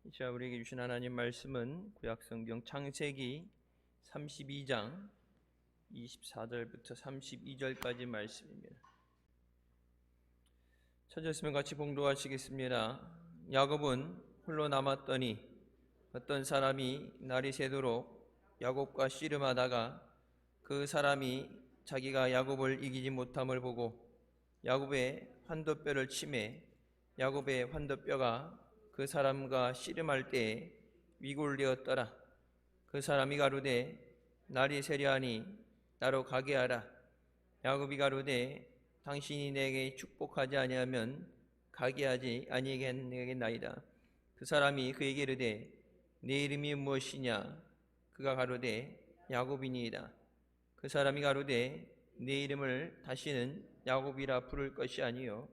자, 우리에게 주신 하나님 말씀은 구약성경 창세기 32장 24절부터 32절까지 말씀입니다. 찾았으면 같이 봉독하시겠습니다. 야곱은 홀로 남았더니 어떤 사람이 날이 새도록 야곱과 씨름하다가 그 사람이 자기가 야곱을 이기지 못함을 보고 야곱의 환도뼈를 치매 야곱의 환도뼈가 그 사람과 씨름할 때에 위골되었더라. 그 사람이 가로되 날이 새려하니 나로 가게 하라. 야곱이 가로되 당신이 내게 축복하지 아니하면 가게 하지 아니하겠나이다. 그 사람이 그에게 이르되 네 이름이 무엇이냐? 그가 가로되 야곱이니이다. 그 사람이 가로되 네 이름을 다시는 야곱이라 부를 것이 아니요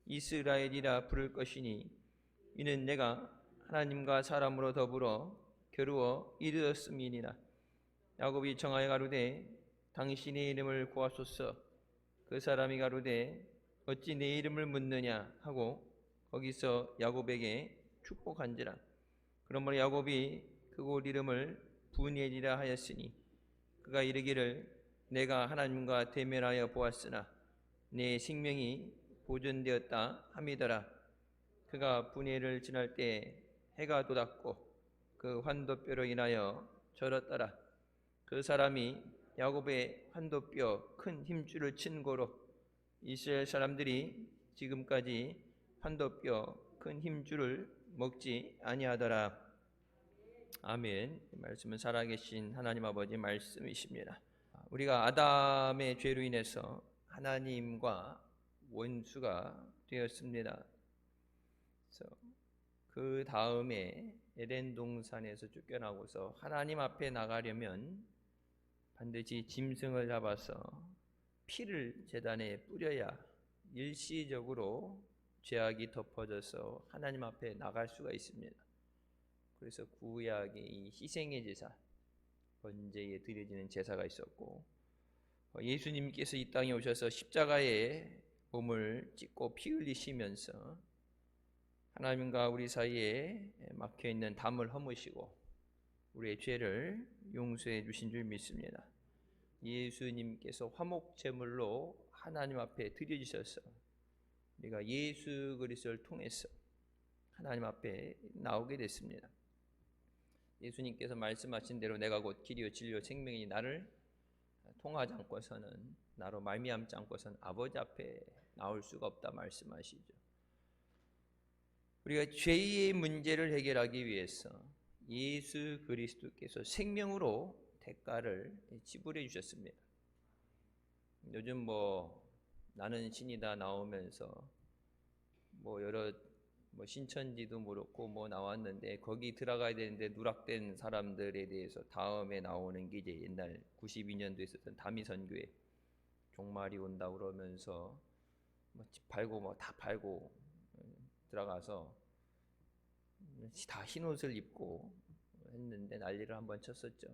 이스라엘이라 부를 것이니 이는 내가 하나님과 사람으로 더불어 겨루어 이르렀음이니라. 야곱이 청하여 가로되 당신의 이름을 구하소서. 그 사람이 가로되 어찌 내 이름을 묻느냐 하고 거기서 야곱에게 축복한지라. 그러므로 야곱이 그곳 이름을 브니엘이라 하였으니 그가 이르기를 내가 하나님과 대면하여 보았으나 내 생명이 보존되었다 함이더라. 그가 브니엘을 지날 때 해가 돋았고 그 환도뼈로 인하여 절었더라. 그 사람이 야곱의 환도뼈 큰 힘줄을 친 고로 이스라엘 사람들이 지금까지 환도뼈 큰 힘줄을 먹지 아니하더라. 아멘. 이 말씀은 살아계신 하나님 아버지 말씀이십니다. 우리가 아담의 죄로 인해서 하나님과 원수가 되었습니다. 그 다음에 에덴 동산에서 쫓겨나고서 하나님 앞에 나가려면 반드시 짐승을 잡아서 피를 제단에 뿌려야 일시적으로 죄악이 덮어져서 하나님 앞에 나갈 수가 있습니다. 그래서 구약의 이 희생의 제사, 번제에 드려지는 제사가 있었고 예수님께서 이 땅에 오셔서 십자가에 몸을 찢고 피 흘리시면서 하나님과 우리 사이에 막혀있는 담을 허무시고 우리의 죄를 용서해 주신 줄 믿습니다. 예수님께서 화목제물로 하나님 앞에 드려주셔서 우리가 예수 그리스도를 통해서 하나님 앞에 나오게 됐습니다. 예수님께서 말씀하신 대로 내가 곧 길이요 진리요 생명이니 나를 통하지 않고서는 나로 말미암지 않고서는 아버지 앞에 나올 수가 없다 말씀하시죠. 우리가 죄의 문제를 해결하기 위해서 예수 그리스도께서 생명으로 대가를 지불해 주셨습니다. 요즘 나는 신이다 나오면서 여러 신천지도 그렇고 나왔는데 거기 들어가야 되는데 누락된 사람들에 대해서 다음에 나오는 게 이제 옛날 92년도에 있었던 다미선교회 종말이 온다 그러면서 집 팔고 다 팔고 들어가서 다 흰 옷을 입고 했는데 난리를 한번 쳤었죠.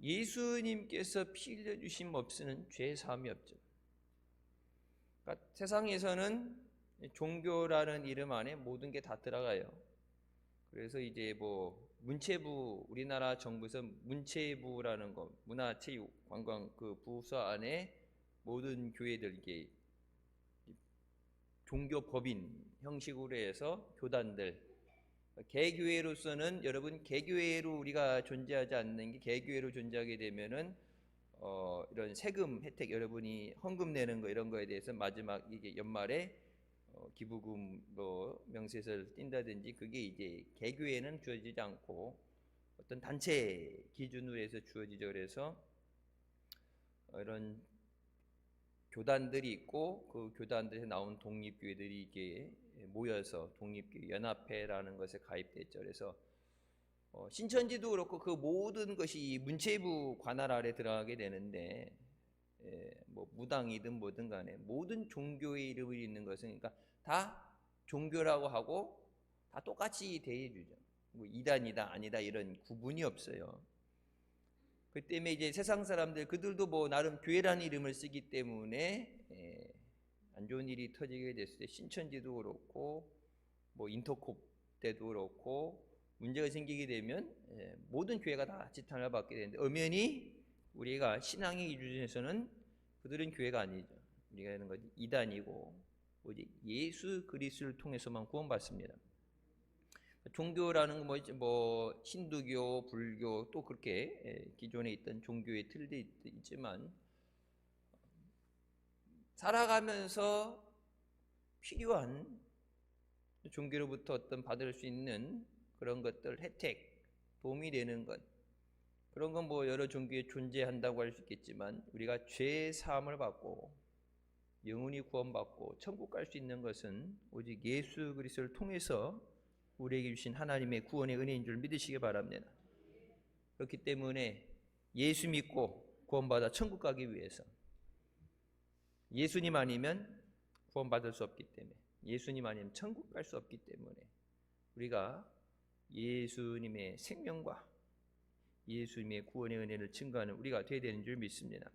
예수님께서 피 흘려주심 없이는 죄 사함이 없죠. 그러니까 세상에서는 종교라는 이름 안에 모든 게 다 들어가요. 그래서 이제 문체부, 우리나라 정부에서 문체부라는 거, 문화체육관광 그 부서 안에 모든 교회들 이게 종교법인 형식으로 해서 교단들, 개교회로서는 여러분 개교회로 우리가 존재하지 않는 게 개교회로 존재하게 되면은 이런 세금 혜택 여러분이 헌금 내는 거 이런 거에 대해서 마지막 이게 연말에 기부금 명세서를 띈다든지 그게 이제 개교회는 주어지지 않고 어떤 단체 기준으로 해서 주어지죠. 그래서 이런 교단들이 있고 그 교단들에서 나온 독립교회들이 이게 모여서 독립교회 연합회라는 것에 가입됐죠. 그래서 신천지도 그렇고 그 모든 것이 문체부 관할 아래 들어가게 되는데 무당이든 뭐든 간에 모든 종교의 이름을 있는 것은 그러니까 다 종교라고 하고 다 똑같이 대해주죠. 이단이다 아니다 이런 구분이 없어요. 그 때문에 이제 세상 사람들 그들도 나름 교회라는 이름을 쓰기 때문에 안 좋은 일이 터지게 됐을 때 신천지도 그렇고 뭐 인터콥 때도 그렇고 문제가 생기게 되면 모든 교회가 다 지탄을 받게 되는데 엄연히 우리가 신앙의 기준에서는 그들은 교회가 아니죠. 우리가 하는 건 이단이고 오직 예수 그리스도를 통해서만 구원받습니다. 종교라는 뭐 힌두교, 불교 또 그렇게 기존에 있던 종교의 틀도 있지만 살아가면서 필요한 종교로부터 어떤 받을 수 있는 그런 것들, 혜택, 도움이 되는 것, 그런 건 뭐 여러 종교에 존재한다고 할 수 있겠지만 우리가 죄 사함을 받고 영원히 구원받고 천국 갈 수 있는 것은 오직 예수 그리스도를 통해서 우리에게 주신 하나님의 구원의 은혜인 줄 믿으시기 바랍니다. 그렇기 때문에 예수 믿고 구원받아 천국 가기 위해서 예수님 아니면 구원받을 수 없기 때문에 예수님 아니면 천국 갈 수 없기 때문에 우리가 예수님의 생명과 예수님의 구원의 은혜를 증거하는 우리가 되어야 되는 줄 믿습니다.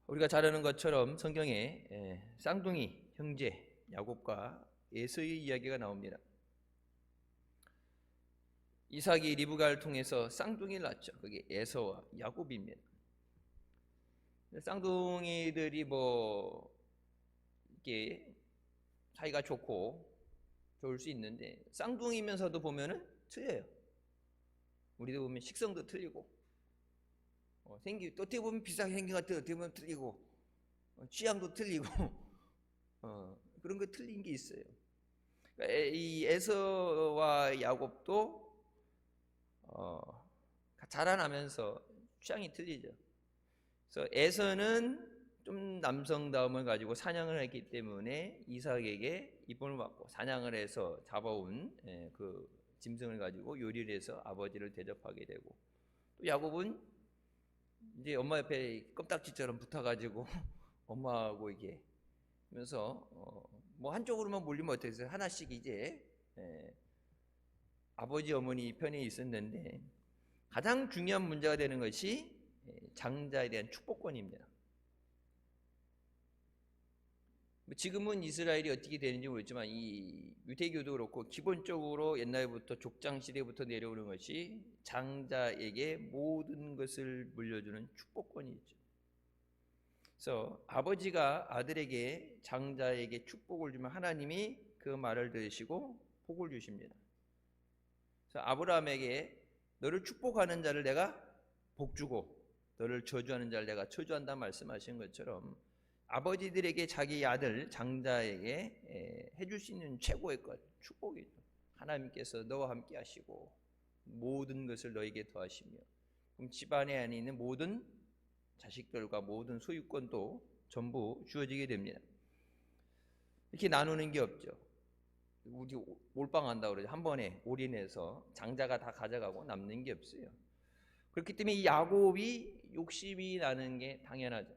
우리가 잘 아는 것처럼 성경에 쌍둥이 형제 야곱과 에서의 이야기가 나옵니다. 이삭이 리브가를 통해서 쌍둥이를 낳죠. 그게 에서와 야곱입니다. 쌍둥이들이 뭐 이게 사이가 좋고 좋을 수 있는데 쌍둥이면서도 보면은 틀려요. 우리도 보면 식성도 틀리고 또 어떻게 보면 비슷하게 생긴 것 같아요. 어떻게 보면 틀리고 취향도 틀리고 그런 거 틀린 게 있어요. 그러니까 이 에서와 야곱도 자라나면서 취향이 틀리죠. 그래서 에서는 좀 남성다움을 가지고 사냥을 했기 때문에 이삭에게 이쁨을 받고 사냥을 해서 잡아온 그 짐승을 가지고 요리를 해서 아버지를 대접하게 되고 또 야곱은 이제 엄마 옆에 껌딱지처럼 붙어가지고 엄마하고 이게 하면서 뭐 한쪽으로만 몰리면 어떻겠어요? 하나씩 이제 아버지 어머니 편에 있었는데 가장 중요한 문제가 되는 것이 장자에 대한 축복권입니다. 지금은 이스라엘이 어떻게 되는지 모르지만 이 유대교도 그렇고 기본적으로 옛날부터 족장 시대부터 내려오는 것이 장자에게 모든 것을 물려주는 축복권이 있죠. 그래서 아버지가 아들에게 장자에게 축복을 주면 하나님이 그 말을 들으시고 복을 주십니다. 그래서 아브라함에게 너를 축복하는 자를 내가 복 주고 너를 저주하는 자를 내가 저주한다 말씀하신 것처럼 아버지들에게 자기 아들 장자에게 해줄 수 있는 최고의 것 축복이죠. 하나님께서 너와 함께 하시고 모든 것을 너에게 더하시며 그럼 집안에 안에 있는 모든 자식들과 모든 소유권도 전부 주어지게 됩니다. 이렇게 나누는 게 없죠. 우리 몰빵한다고 그러죠. 한 번에 올인해서 장자가 다 가져가고 남는 게 없어요. 그렇기 때문에 이 야곱이 욕심이 나는 게 당연하죠.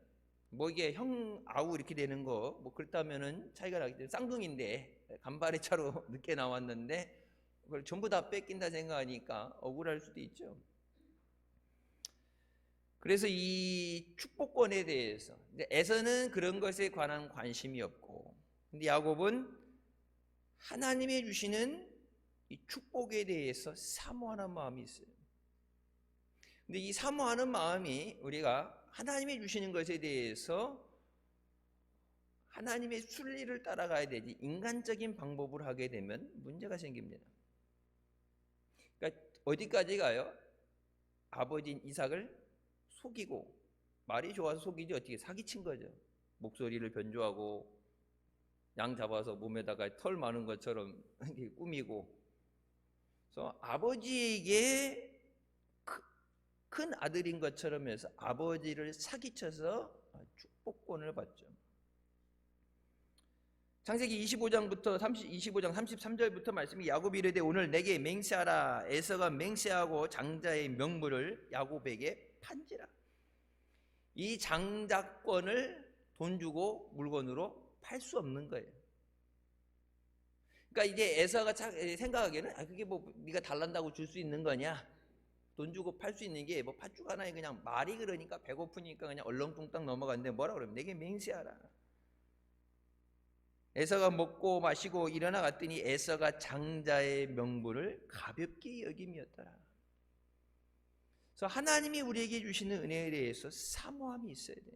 뭐 이게 형 아우 이렇게 되는 거 뭐 그렇다면은 차이가 나기 때문에 쌍둥이인데 간발의 차로 늦게 나왔는데 그걸 전부 다 뺏긴다 생각하니까 억울할 수도 있죠. 그래서 이 축복권에 대해서 에서는 그런 것에 관한 관심이 없고 근데 야곱은 하나님이 주시는 이 축복에 대해서 사모하는 마음이 있어요. 근데 이 사모하는 마음이 우리가 하나님이 주시는 것에 대해서 하나님의 순리를 따라가야 되지 인간적인 방법을 하게 되면 문제가 생깁니다. 그러니까 어디까지 가요? 아버지인 이삭을 속이고 말이 좋아서 속이지 어떻게 사기친 거죠. 목소리를 변조하고 양 잡아서 몸에다가 털 많은 것처럼 꾸미고 그래서 아버지에게 큰 아들인 것처럼 해서 아버지를 사기쳐서 축복권을 받죠. 창세기 25장부터 25장 33절부터 말씀이 야곱이 이르되 오늘 내게 맹세하라. 에서가 맹세하고 장자의 명물을 야곱에게 판지라. 이 장자권을 돈 주고 물건으로 팔 수 없는 거예요. 그러니까 이제 에서가 생각하기에는 그게 뭐 네가 달란다고 줄 수 있는 거냐? 돈 주고 팔 수 있는 게 뭐 팥죽 하나에 그냥 말이 그러니까 배고프니까 그냥 얼렁뚱땅 넘어갔는데 뭐라 그러면 내게 맹세하라. 에서가 먹고 마시고 일어나 갔더니 에서가 장자의 명분을 가볍게 여김이었더라. 그래서 하나님이 우리에게 주시는 은혜에 대해서 사모함이 있어야 돼요.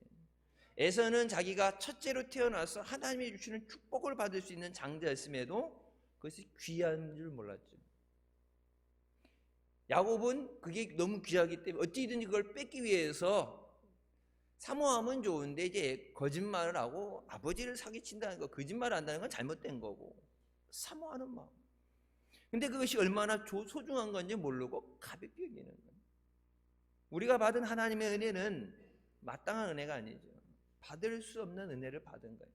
에서는 자기가 첫째로 태어나서 하나님이 주시는 축복을 받을 수 있는 장자였음에도 그것이 귀한 줄 몰랐죠. 야곱은 그게 너무 귀하기 때문에 어찌든지 그걸 뺏기 위해서 사모함은 좋은데 이제 거짓말을 하고 아버지를 사기친다는 거, 거짓말을 한다는 건 잘못된 거고, 사모하는 마음. 근데 그것이 얼마나 소중한 건지 모르고 가볍게 여기는 거예요. 우리가 받은 하나님의 은혜는 마땅한 은혜가 아니죠. 받을 수 없는 은혜를 받은 거예요.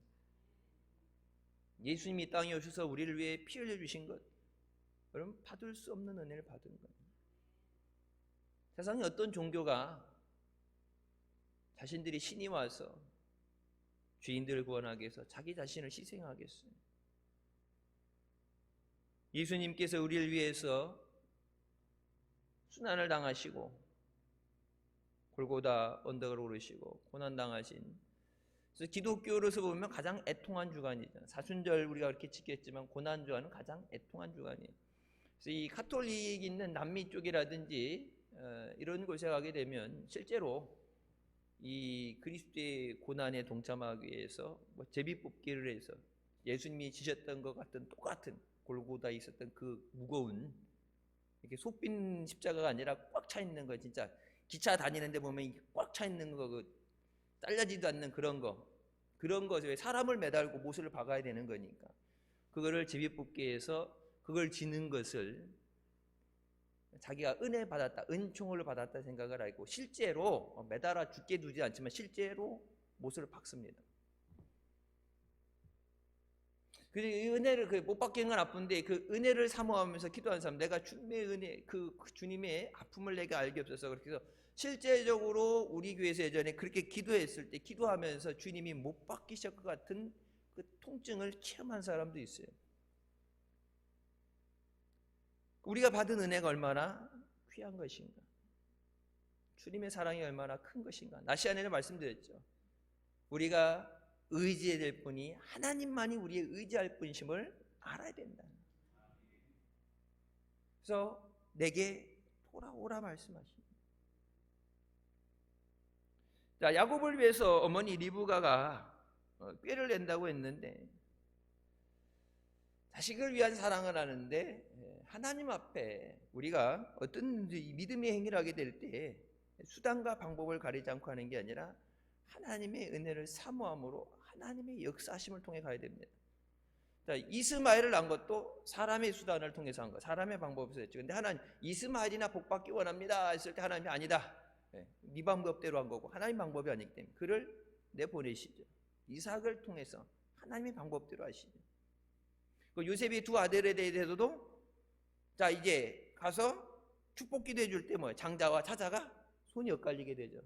예수님이 이 땅에 오셔서 우리를 위해 피 흘려 주신 것, 여러분 받을 수 없는 은혜를 받은 거예요. 세상에 어떤 종교가 자신들이 신이 와서 죄인들을 구원하기 위해서 자기 자신을 희생하겠어요? 예수님께서 우리를 위해서 순환을 당하시고 골고다 언덕을 오르시고 고난당하신, 그래서 기독교로서 보면 가장 애통한 주간이죠. 사순절 우리가 그렇게 지켰지만 고난주간은 가장 애통한 주간이에요. 그래서 이 가톨릭 있는 남미 쪽이라든지 이런 곳에 가게 되면 실제로 이 그리스도의 고난에 동참하기 위해서 제비뽑기를 해서 예수님이 지셨던 것 같은 똑같은 골고다에 있었던 그 무거운 이렇게 속빈 십자가가 아니라 꽉 차 있는 거, 진짜 기차 다니는데 보면 이게 꽉 차 있는 거, 그 잘라지도 않는 그런 것에 사람을 매달고 못을 박아야 되는 거니까 그거를 제비뽑기해서 그걸 지는 것을 자기가 은혜 받았다, 은총을 받았다 생각을 하고 실제로 매달아 죽게 두지 않지만 실제로 못을 박습니다. 그래서 이 은혜를 못 받기는 건 아픈데 그 은혜를 사모하면서 기도하는 사람, 내가 주님의 은혜, 그 주님의 아픔을 내가 알게 없어서 그렇게 해서 실제적으로 우리 교회에서 예전에 그렇게 기도했을 때 기도하면서 주님이 못 받기실 것 같은 그 통증을 체험한 사람도 있어요. 우리가 받은 은혜가 얼마나 귀한 것인가, 주님의 사랑이 얼마나 큰 것인가. 낮 시간에는 말씀드렸죠. 우리가 의지해야 될 분이 하나님만이 우리의 의지할 분심을 알아야 된다. 그래서 내게 돌아오라 말씀하십니다. 자, 야곱을 위해서 어머니 리브가가 꾀를 낸다고 했는데, 자식을 위한 사랑을 하는데 하나님 앞에 우리가 어떤 믿음의 행위를 하게 될 때 수단과 방법을 가리지 않고 하는 게 아니라 하나님의 은혜를 사모함으로 하나님의 역사하심을 통해 가야 됩니다. 자, 이스마엘을 낳은 것도 사람의 수단을 통해서 한 거, 사람의 방법에서 했죠. 근데 하나님 이스마엘이나 복받기 원합니다 했을 때 하나님이 아니다, 네 방법대로 한 거고 하나님 방법이 아니기 때문에 그를 내보내시죠. 이삭을 통해서 하나님의 방법대로 하시죠. 요셉이 두 아들에 대해서도 자 이제 가서 축복기도 해줄 때 뭐 장자와 차자가 손이 엇갈리게 되죠.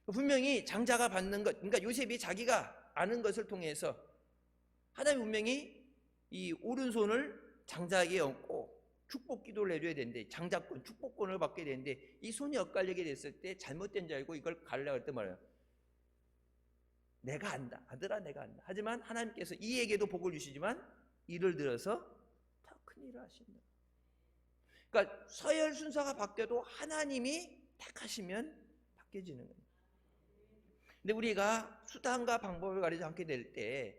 분명히 장자가 받는 것, 그러니까 요셉이 자기가 아는 것을 통해서 하나님 분명히 이 오른손을 장자에게 얹고 축복기도를 해줘야 되는데 장자권, 축복권을 받게 되는데 이 손이 엇갈리게 됐을 때 잘못된 줄 알고 이걸 가려고 할 때 말이에요. 내가 안다, 아들아 내가 안다. 하지만 하나님께서 이에게도 복을 주시지만 이를 들어서 더 큰 일을 하신다. 그러니까 서열 순서가 바뀌어도 하나님이 택하시면 바뀌어지는 거예요. 근데 우리가 수단과 방법을 가리지 않게 될 때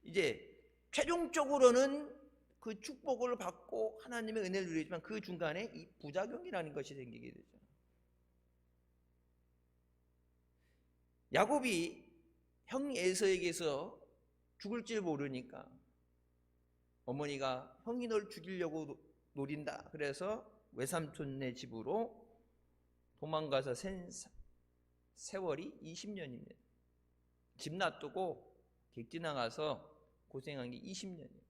이제 최종적으로는 그 축복을 받고 하나님의 은혜를 누리지만 그 중간에 이 부작용이라는 것이 생기게 되죠. 야곱이 형 에서에게서 죽을 줄 모르니까 어머니가 형이 널 죽이려고 노린다, 그래서 외삼촌네 집으로 도망가서 세월이 20년입니다. 집 놔두고 객지 나가서 고생한 게 20년이에요.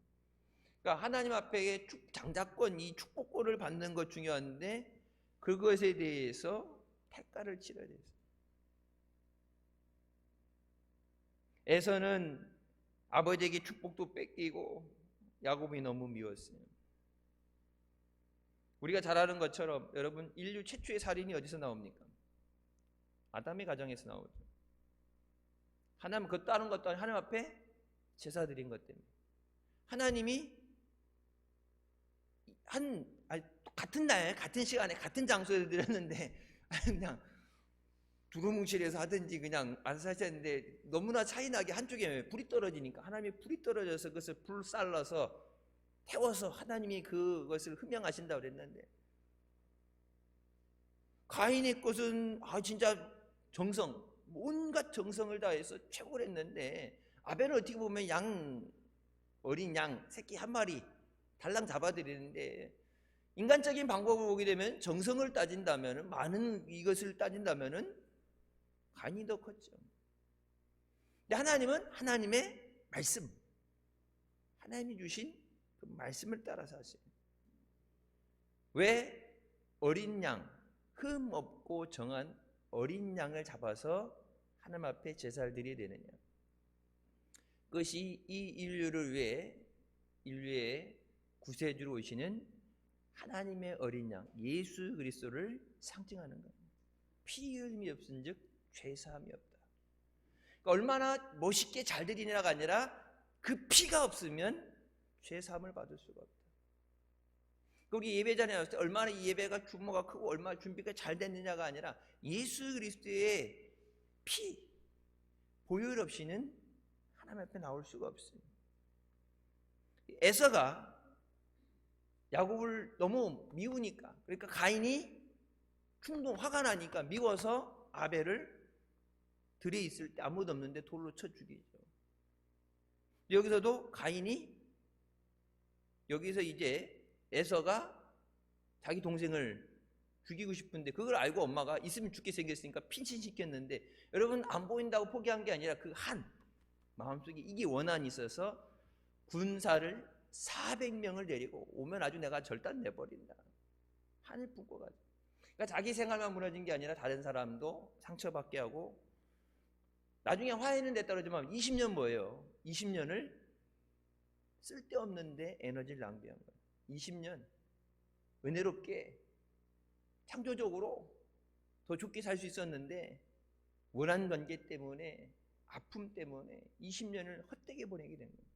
그러니까 하나님 앞에 장자권, 이 축복권을 받는 것 중요한데 그것에 대해서 대가를 치러야 돼요. 에서는 아버지에게 축복도 뺏기고 야곱이 너무 미웠어요. 우리가 잘 아는 것처럼 여러분, 인류 최초의 살인이 어디서 나옵니까? 아담의 가정에서 나오죠. 하나님, 그것도 다른 것도 아니고 하나님 앞에 제사 드린 것 때문에. 하나님이 같은 날, 같은 시간에, 같은 장소에 드렸는데 그냥 두루뭉실해서 하든지 그냥 알아서 하셨는데 너무나 차이나게 한쪽에 불이 떨어지니까 하나님이 불이 떨어져서 그것을 불살라서 태워서 하나님이 그것을 흠양하신다고 그랬는데, 가인의 것은 진짜 정성, 온갖 정성을 다해서 최고를 했는데, 아벨은 어떻게 보면 어린 양 새끼 한 마리 달랑 잡아드리는데, 인간적인 방법을 보게 되면 정성을 따진다면, 많은 이것을 따진다면 가인이 더 컸죠. 근데 하나님은 하나님의 말씀, 하나님이 주신 그 말씀을 따라서 하세요. 왜 어린 양, 흠 없고 정한 어린 양을 잡아서 하나님 앞에 제사를 드려야 되느냐? 그것이 이 인류를 위해, 인류의 구세주로 오시는 하나님의 어린 양 예수 그리스도를 상징하는 거예요. 피 흘림이 없은즉 죄사함이 없다. 그러니까 얼마나 멋있게 잘 드리냐가 아니라 그 피가 없으면 죄사함을 받을 수가 없다. 우리 예배자리에 나왔을 때 얼마나 이 예배가 규모가 크고 얼마나 준비가 잘 됐느냐가 아니라 예수 그리스도의 피, 보혈 없이는 하나님 앞에 나올 수가 없어요. 에서가 야곱을 너무 미우니까, 그러니까 가인이 화가 나니까 미워서 아벨을 들에 있을 때 아무도 없는데 돌로 쳐 죽이죠. 여기서도 가인이, 여기서 이제 에서가 자기 동생을 죽이고 싶은데 그걸 알고 엄마가 있으면 죽게 생겼으니까 핀신시켰는데, 여러분 안 보인다고 포기한 게 아니라 그 마음속에 이게 원한이 있어서 군사를 400명을 데리고 오면 아주 내가 절단 내버린다. 한을 품고 가죠. 그러니까 자기 생활만 무너진 게 아니라 다른 사람도 상처받게 하고, 나중에 화해는 됐다 그러지만 20년 뭐예요? 20년을 쓸데없는데 에너지를 낭비한 거예요. 20년 은혜롭게 창조적으로 더 좋게 살 수 있었는데 원한 관계 때문에, 아픔 때문에 20년을 헛되게 보내게 된 거예요.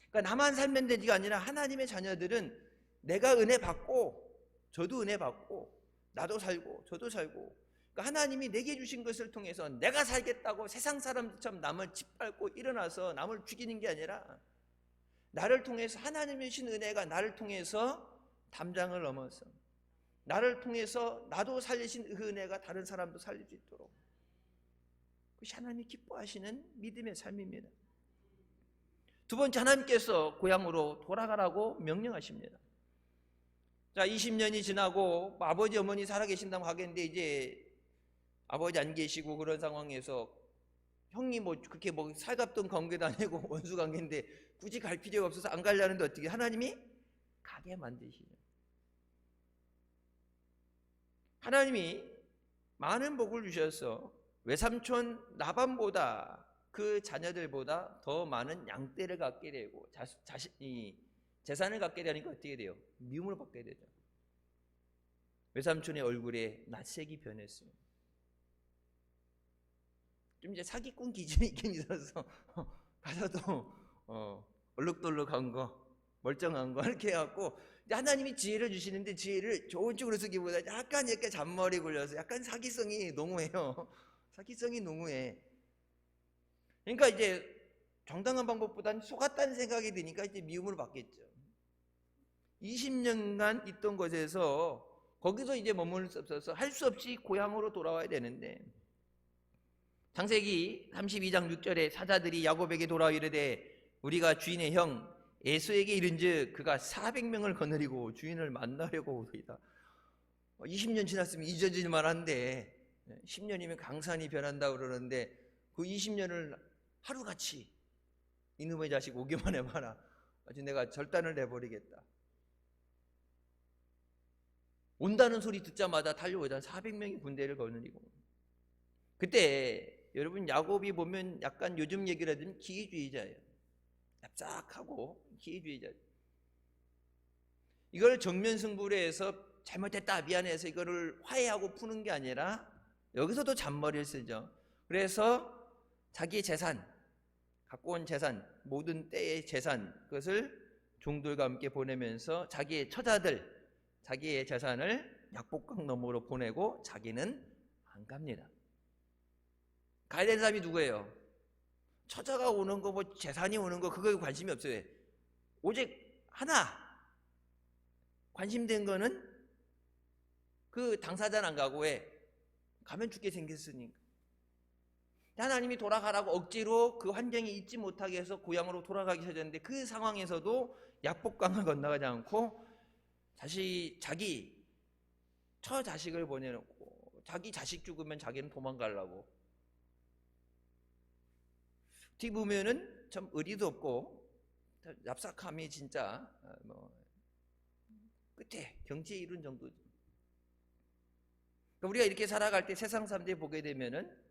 그러니까 나만 살면 되지가 아니라 하나님의 자녀들은 내가 은혜 받고, 저도 은혜 받고, 나도 살고 저도 살고, 그러니까 하나님이 내게 주신 것을 통해서 내가 살겠다고 세상 사람들처럼 남을 짓밟고 일어나서 남을 죽이는 게 아니라, 나를 통해서 하나님의 주신 은혜가 나를 통해서 담장을 넘어서 나를 통해서 나도 살리신 그 은혜가 다른 사람도 살릴 수 있도록, 그것이 하나님이 기뻐하시는 믿음의 삶입니다. 두 번째, 하나님께서 고향으로 돌아가라고 명령하십니다. 자, 20년이 지나고 아버지 어머니 살아계신다고 하겠는데 이제 아버지 안 계시고 그런 상황에서 형이 그렇게 살갑던 관계도 아니고 원수 관계인데 굳이 갈 필요가 없어서 안 가려는데 어떻게 하나님이 가게 만드시죠. 하나님이 많은 복을 주셔서 외삼촌 라반보다, 그 자녀들보다 더 많은 양떼를 갖게 되고 자신이 재산을 갖게 되니까 어떻게 돼요? 미움을 받게 되죠. 외삼촌의 얼굴에 낯색이 변했어요. 좀 이제 사기꾼 기질이 있긴 있어서 가서도 얼룩덜룩한 거, 멀쩡한 거 이렇게 해갖고, 하나님이 지혜를 주시는데 지혜를 좋은 쪽으로 쓰기보다 약간 이렇게 잔머리 굴려서 약간 사기성이 농후해요. 사기성이 농후해. 그러니까 이제 정당한 방법보다는 속았다는 생각이 드니까 이제 미움을 받겠죠. 20년간 있던 곳에서 거기서 이제 머무를 수 없어서 할 수 없이 고향으로 돌아와야 되는데, 창세기 32장 6절에 사자들이 야곱에게 돌아와 이르되 우리가 주인의 형 에서에게 이른즉 그가 400명을 거느리고 주인을 만나려고 오리이다. 20년 지났으면 잊어질 만한데 10년이면 강산이 변한다고 그러는데 그 20년을 하루같이 이놈의 자식 오기만 해봐라, 아주 내가 절단을 내버리겠다. 온다는 소리 듣자마자 달려오자 400명이 군대를 거느리고. 그때 여러분 야곱이 보면 약간 요즘 얘기를 하면 기회주의자예요. 납작하고 기회주의자예요. 이걸 정면 승부를 해서 잘못했다 미안해서 이거를 화해하고 푸는 게 아니라 여기서도 잔머리를 쓰죠. 그래서 자기의 재산, 갖고 온 재산, 모든 때의 재산, 그것을 종들과 함께 보내면서 자기의 처자들, 자기의 재산을 약복강 너머로 보내고 자기는 안 갑니다. 가야 되는 사람이 누구예요? 처자가 오는 거, 뭐 재산이 오는 거, 그거에 관심이 없어요. 오직 하나 관심된 거는 그 당사자는 안 가고, 왜? 가면 죽게 생겼으니까. 하나님이 돌아가라고 억지로 그 환경이 잊지 못하게 해서 고향으로 돌아가기 시작했는데, 그 상황에서도 약복강을 건너가지 않고 자기 처자식을 보내놓고, 자기 자식 죽으면 자기는 도망가려고. 어떻게 보면은 참 의리도 없고 얍삭함이 진짜 끝에 경지에 이른 정도죠. 그러니까 우리가 이렇게 살아갈 때 세상 사람들이 보게 되면은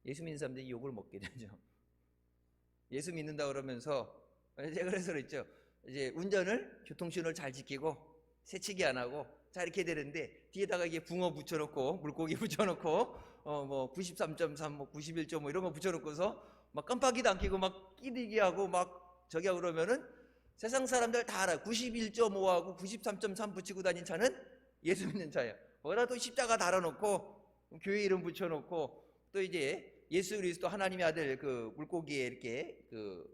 예수 믿는 사람들이 욕을 먹게 되죠. 예수 믿는다 그러면서, 제가 그래서 그랬죠. 이제 운전을, 교통신호를 잘 지키고 새치기 안 하고 자 이렇게 되는데, 뒤에다가 이게 붕어 붙여놓고 물고기 붙여놓고 뭐 93.3, 뭐 91.5 이런 거 붙여놓고서 막 깜빡이도 안 켜고 막 끼리기 하고 막 저기 하고 그러면은 세상 사람들 다 알아요. 91.5하고 93.3 붙이고 다닌 차는 예수 믿는 차예요. 뭐라도 십자가 달아놓고 교회 이름 붙여놓고, 또 이제 예수 그리스도 하나님의 아들 그 물고기에 이렇게 그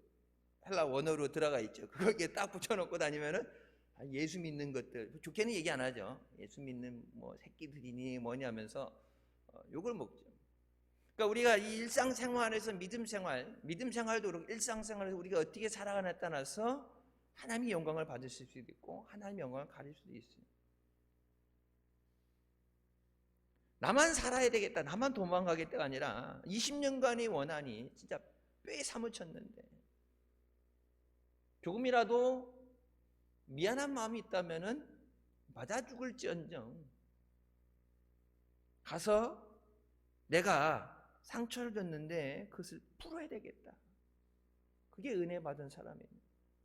헬라 원어로 들어가 있죠. 그거에 딱 붙여놓고 다니면은 예수 믿는 것들, 좋게는 얘기 안 하죠. 예수 믿는 뭐 새끼들이니 뭐니 하면서 욕을 먹죠. 그러니까 우리가 이 일상생활에서 믿음생활도 그렇고 일상생활에서 우리가 어떻게 살아가냐에 따라서 하나님의 영광을 받을 수도 있고 하나님의 영광을 가릴 수도 있어요. 나만 살아야 되겠다, 나만 도망가겠다가 아니라 20년간의 원한이 진짜 뼈에 사무쳤는데, 조금이라도 미안한 마음이 있다면은 맞아 죽을지언정 가서 내가 상처를 줬는데 그것을 풀어야 되겠다. 그게 은혜 받은 사람이에요.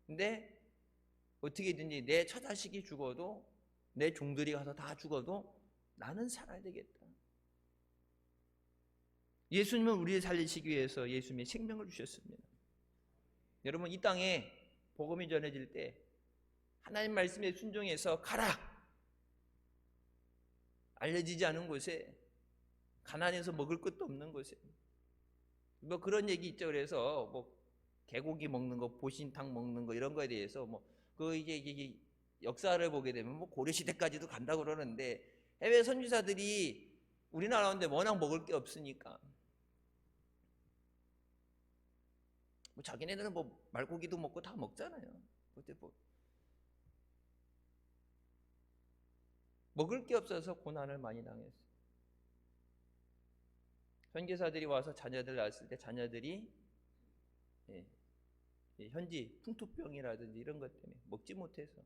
근데 어떻게든지 내 처자식이 죽어도, 내 종들이 가서 다 죽어도 나는 살아야 되겠다. 예수님은 우리를 살리시기 위해서 예수님의 생명을 주셨습니다. 여러분, 이 땅에 복음이 전해질 때 하나님 말씀에 순종해서 가라. 알려지지 않은 곳에, 가난해서 먹을 것도 없는 곳에, 뭐 그런 얘기 있죠. 그래서 뭐 개고기 먹는 거, 보신탕 먹는 거 이런 거에 대해서 뭐 그 이게 역사를 보게 되면 뭐 고려 시대까지도 간다고 그러는데, 해외 선지자들이 우리나라 오는데 워낙 먹을 게 없으니까 뭐 자기네들은 뭐 말고기도 먹고 다 먹잖아요. 그때 뭐 먹을 게 없어서 고난을 많이 당했어요. 선교사들이 와서 자녀들 낳았을 때 자녀들이 현지 풍토병이라든지 이런 것 때문에 먹지 못해서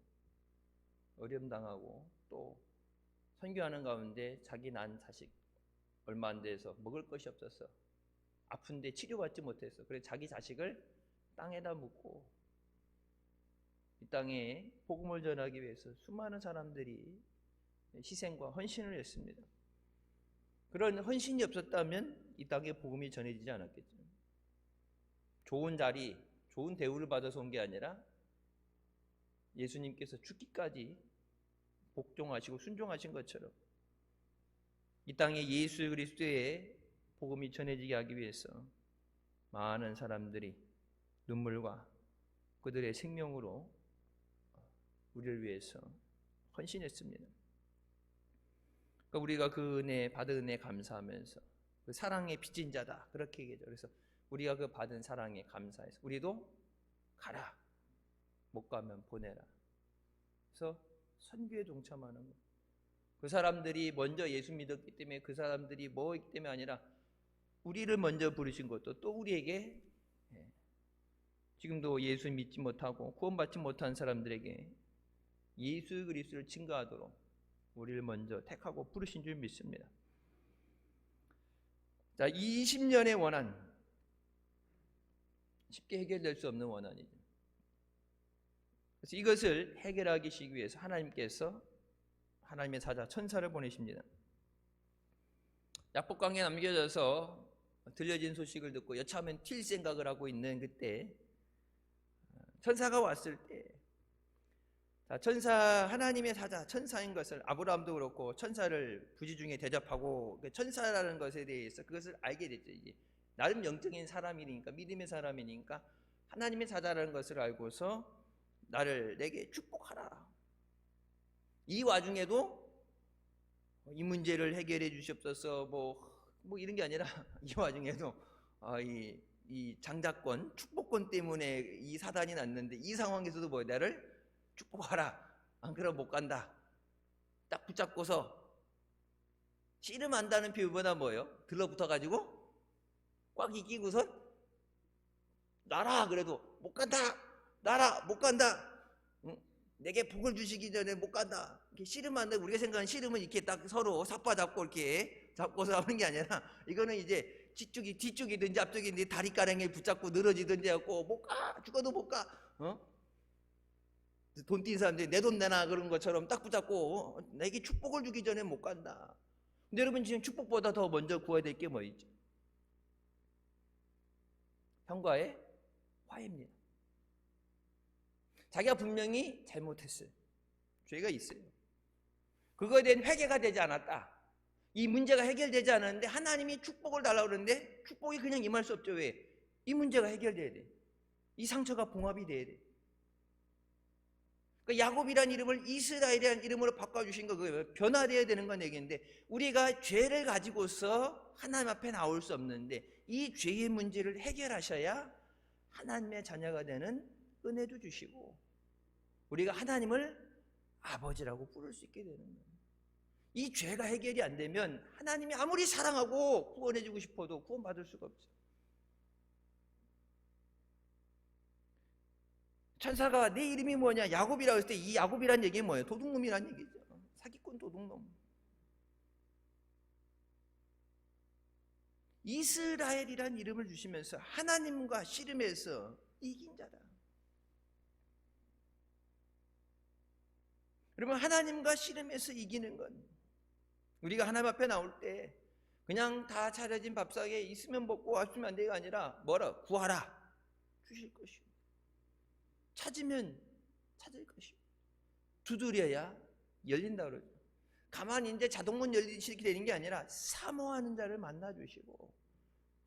어려움 당하고, 또 선교하는 가운데 자기 낳은 자식 얼마 안 돼서 먹을 것이 없어서 아픈데 치료받지 못해서, 그래서 자기 자식을 땅에다 묻고 이 땅에 복음을 전하기 위해서 수많은 사람들이 희생과 헌신을 했습니다. 그런 헌신이 없었다면 이 땅에 복음이 전해지지 않았겠죠. 좋은 자리, 좋은 대우를 받아서 온 게 아니라 예수님께서 죽기까지 복종하시고 순종하신 것처럼 이 땅에 예수 그리스도의 복음이 전해지게 하기 위해서 많은 사람들이 눈물과 그들의 생명으로 우리를 위해서 헌신했습니다. 그러니까 우리가 그 은혜, 받은 은혜 감사하면서 그 사랑의 빚진 자다, 그렇게 얘기하죠. 그래서 우리가 그 받은 사랑에 감사해서 우리도 가라, 못 가면 보내라. 그래서 선교에 동참하는 거예요. 그 사람들이 먼저 예수 믿었기 때문에, 그 사람들이 뭐이기 때문에 아니라 우리를 먼저 부르신 것도 또 우리에게, 지금도 예수 믿지 못하고 구원받지 못한 사람들에게 예수 그리스도를 증거하도록 우리를 먼저 택하고 부르신 줄 믿습니다. 자, 20년의 원한, 쉽게 해결될 수 없는 원한이죠. 그래서 이것을 해결하기 위해서 하나님께서 하나님의 사자 천사를 보내십니다. 약복강에 남겨져서 들려진 소식을 듣고 여차하면 튈 생각을 하고 있는 그때 천사가 왔을 때, 자, 천사, 하나님의 사자, 천사인 것을 아브라함도 그렇고 천사를 부지중에 대접하고 천사라는 것에 대해서 그것을 알게 됐죠. 이제 나름 영적인 사람이니까, 믿음의 사람이니까 하나님의 사자라는 것을 알고서 내게 축복하라. 이 와중에도 이 문제를 해결해 주시옵소서 뭐 이런 게 아니라 이 와중에도 이 장자권, 축복권 때문에 이 사단이 났는데 이 상황에서도 뭐 나를 축복하라. 안 그러면 못 간다. 딱 붙잡고서 씨름한다는 비유보다 뭐예요? 들러붙어가지고 꽉 이기고선 나라 그래도 못 간다. 나라 못 간다. 응? 내게 복을 주시기 전에 못 간다. 이렇게 씨름한다. 우리가 생각하는 씨름은 이렇게 딱 서로 삿바 잡고 이렇게 잡고서 하는 게 아니라 이거는 이제 뒤쪽이든지 앞쪽이든지 다리가랑에 붙잡고 늘어지든지 하고 못 가. 죽어도 못 가. 돈 띈 사람들이 내 돈 내놔 그런 것처럼 딱 붙잡고 내게 축복을 주기 전에 못 간다. 근데 여러분 지금 축복보다 더 먼저 구해야 될 게 뭐 있죠? 형과의 화해입니다. 자기가 분명히 잘못했어요. 죄가 있어요. 그거에 대한 회개가 되지 않았다. 이 문제가 해결되지 않았는데 하나님이 축복을 달라고 그러는데 축복이 그냥 임할 수 없죠. 왜? 이 문제가 해결돼야 돼. 이 상처가 봉합이 돼야 돼. 그러니까 야곱이라는 이름을 이스라엘이라는 이름으로 바꿔주신 거, 그거예요. 변화되어야 되는 건 얘기인데 우리가 죄를 가지고서 하나님 앞에 나올 수 없는데 이 죄의 문제를 해결하셔야 하나님의 자녀가 되는 은혜도 주시고 우리가 하나님을 아버지라고 부를 수 있게 되는 거예요. 이 죄가 해결이 안 되면 하나님이 아무리 사랑하고 구원해주고 싶어도 구원받을 수가 없어요. 천사가 내 이름이 뭐냐? 야곱이라고 했을 때 이 야곱이란 얘기는 뭐예요? 도둑놈이란 얘기죠. 사기꾼 도둑놈. 이스라엘이란 이름을 주시면서 하나님과 씨름해서 이긴 자다. 여러분, 하나님과 씨름해서 이기는 건 우리가 하나님 앞에 나올 때 그냥 다 차려진 밥상에 있으면 먹고 없으면 안 되가 아니라 뭐라? 구하라. 주실 것이요. 찾으면 찾을 것이요. 두드려야 열린다 그러죠. 가만히 이제 자동문 열리시게 되는 게 아니라 사모하는 자를 만나 주시고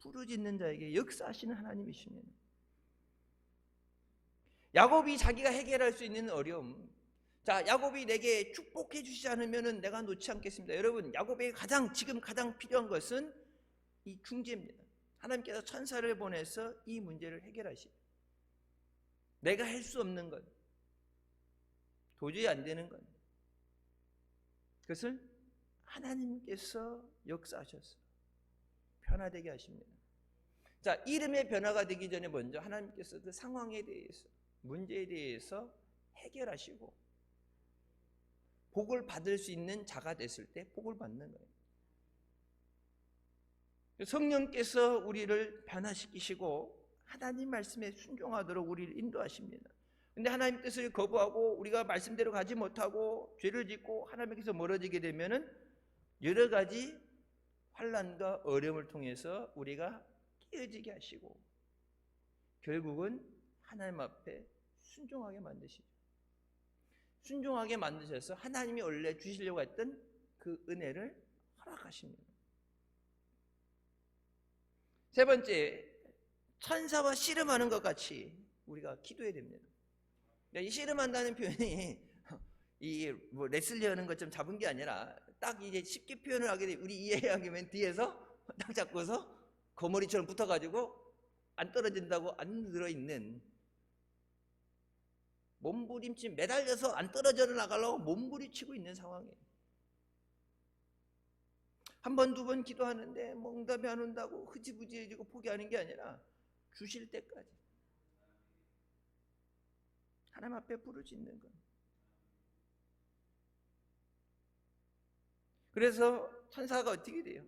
부르짖는 자에게 역사하시는 하나님이십니다. 야곱이 자기가 해결할 수 있는 어려움, 자, 야곱이 내게 축복해 주시지 않으면 내가 놓지 않겠습니다. 여러분, 야곱에게 지금 가장 필요한 것은 이 중재입니다. 하나님께서 천사를 보내서 이 문제를 해결하시고 내가 할 수 없는 것, 도저히 안 되는 것, 그것을 하나님께서 역사하셔서 변화되게 하십니다. 자, 이름의 변화가 되기 전에 먼저 하나님께서 그 상황에 대해서, 문제에 대해서 해결하시고 복을 받을 수 있는 자가 됐을 때 복을 받는 거예요. 성령께서 우리를 변화시키시고 하나님 말씀에 순종하도록 우리를 인도하십니다. 근데 하나님 뜻을 거부하고 우리가 말씀대로 가지 못하고 죄를 짓고 하나님께서 멀어지게 되면은 여러 가지 환난과 어려움을 통해서 우리가 깨어지게 하시고 결국은 하나님 앞에 순종하게 만드시죠. 순종하게 만드셔서 하나님이 원래 주시려고 했던 그 은혜를 허락하십니다. 세 번째, 천사와 씨름하는 것 같이 우리가 기도해야 됩니다. 이 씨름한다는 표현이 뭐 레슬링 하는 것처럼 잡은 게 아니라 딱 이제 쉽게 표현을 하게 돼. 우리 이해하기면 뒤에서 딱 잡고서 거머리처럼 붙어가지고 안 떨어진다고 안 들어있는 몸부림치 매달려서 안 떨어져 나가려고 몸부림치고 있는 상황이에요. 한 번, 두 번 기도하는데 뭐 응답이 안 온다고 흐지부지해지고 포기하는 게 아니라 주실 때까지 하나님 앞에 부르짖는 것. 그래서 천사가 어떻게 돼요?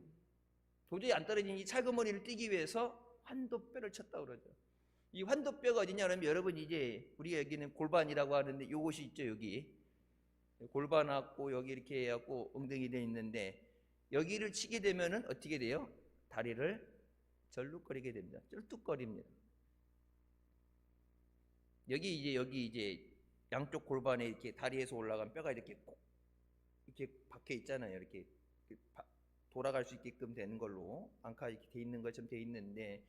도저히 안 떨어진 이 찰그머리를 띄기 위해서 환도뼈를 쳤다고 그러죠. 이 환도뼈가 어디냐 그러면 여러분 이제 우리가 여기는 골반이라고 하는데 이것이 있죠. 여기 골반하고 여기 이렇게 해갖고 엉덩이 돼 있는데 여기를 치게 되면은 어떻게 돼요? 다리를 절룩거리게 됩니다. 쩔뚝거립니다. 여기 이제 양쪽 골반에 이렇게 다리에서 올라간 뼈가 이렇게 꼭 이렇게 박혀 있잖아요. 이렇게 돌아갈 수 있게끔 되는 걸로 앙카 이렇게 돼 있는 것처럼 돼 있는데,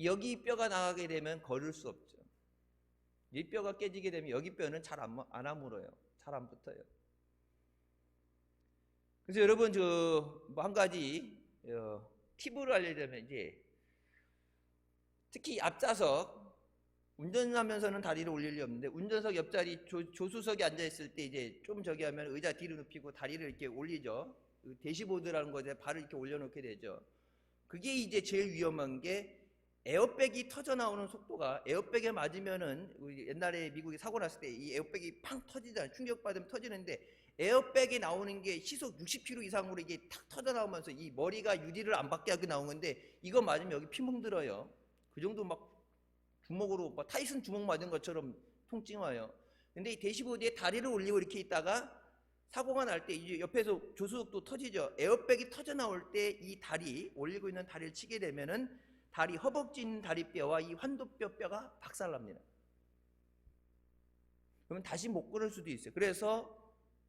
여기 뼈가 나가게 되면 걸을 수 없죠. 이 뼈가 깨지게 되면 여기 뼈는 잘 안 아물어요. 잘 안 붙어요. 그래서 여러분 뭐 한 가지 팁을 알려드리면, 이제 특히 앞좌석 운전하면서는 다리를 올릴 리 없는데, 운전석 옆자리 조수석에 앉아 있을 때 이제 좀 저기 하면 의자 뒤로 눕히고 다리를 이렇게 올리죠. 대시보드라는 것에 발을 이렇게 올려놓게 되죠. 그게 이제 제일 위험한 게, 에어백이 터져 나오는 속도가, 에어백에 맞으면은 옛날에 미국에 사고 났을 때 이 에어백이 팡 터지잖아요. 충격받으면 터지는데, 에어백이 나오는 게 시속 60km 이상으로 이게 탁 터져 나오면서 이 머리가 유리를 안 받게 하게 나온 건데, 이거 맞으면 여기 피멍 들어요. 그 정도 막 주먹으로 막 타이슨 주먹 맞은 것처럼 통증 와요. 근데 이 대시보드에 다리를 올리고 이렇게 있다가 사고가 날 때 이제 옆에서 조수석도 터지죠. 에어백이 터져 나올 때 이 다리, 올리고 있는 다리를 치게 되면은 다리, 허벅지 있는 다리뼈와 이 환도뼈가 박살납니다. 그러면 다시 못 걸을 수도 있어요. 그래서